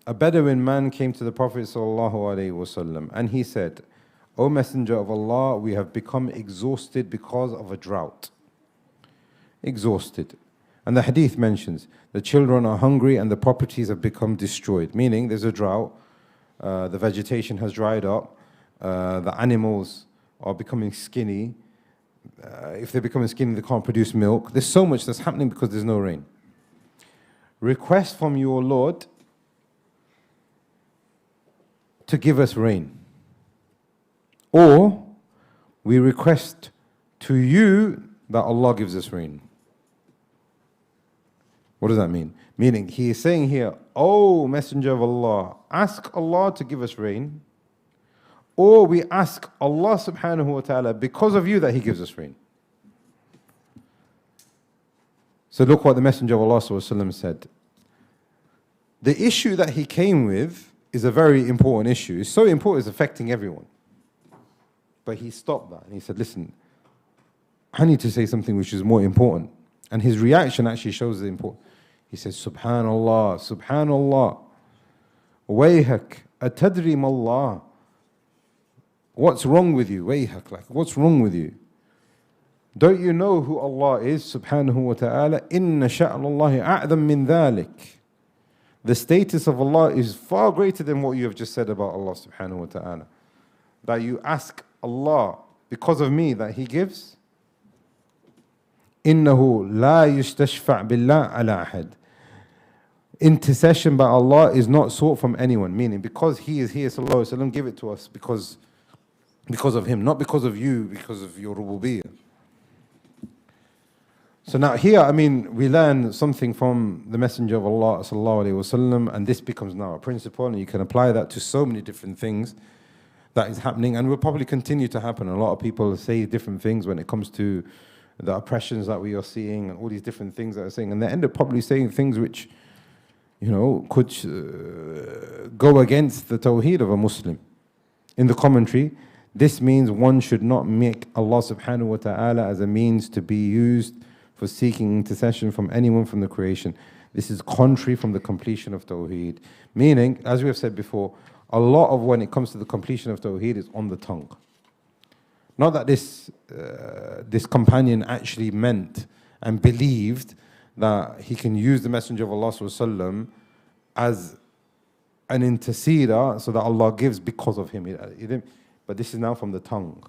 a Bedouin man came to the Prophet ﷺ and he said, O Messenger of Allah, we have become exhausted because of a drought. Exhausted. And the hadith mentions, the children are hungry and the properties have become destroyed. Meaning there's a drought, the vegetation has dried up, the animals are becoming skinny. If they're becoming skinny, they can't produce milk. There's so much that's happening because there's no rain. Request from your Lord to give us rain. Or we request to you that Allah gives us rain. What does that mean? Meaning, he is saying here, O Messenger of Allah, ask Allah to give us rain, or we ask Allah subhanahu wa ta'ala because of you that He gives us rain. So look what the Messenger of Allah sallallahu alaihi wasallam said. The issue that he came with is a very important issue. It's so important, it's affecting everyone. But he stopped that and he said, listen, I need to say something which is more important. And his reaction actually shows the importance. He says, Subhanallah, Subhanallah, Wayhak, Atadri mallah. What's wrong with you? Wayhak, like, what's wrong with you? Don't you know who Allah is, Subhanahu wa ta'ala? Inna sha'alallahi a'dham min dhalik. The status of Allah is far greater than what you have just said about Allah Subhanahu wa ta'ala. That you ask Allah because of me that He gives. إِنَّهُ لَا يُسْتَشْفَعْ بِاللَّهِ عَلَى أَحَدٍ. Intercession by Allah is not sought from anyone. Meaning, because He is here, sallallahu alaihi wasallam, give it to us because of Him, not because of you, because of your rububiyyah. So now here, I mean, we learn something from the Messenger of Allah sallallahu alaihi wasallam, and this becomes now a principle, and you can apply that to so many different things that is happening, and will probably continue to happen. A lot of people say different things when it comes to the oppressions that we are seeing, and all these different things that are saying, and they end up probably saying things which, you know, could go against the Tawheed of a Muslim. In the commentary, this means one should not make Allah subhanahu wa ta'ala as a means to be used for seeking intercession from anyone from the creation. This is contrary from the completion of Tawheed. Meaning, as we have said before, a lot of when it comes to the completion of Tawheed is on the tongue. Not that this companion actually meant and believed that he can use the Messenger of Allah sallallahu alaihi wasallam as an interceder so that Allah gives because of him. But this is now from the tongue.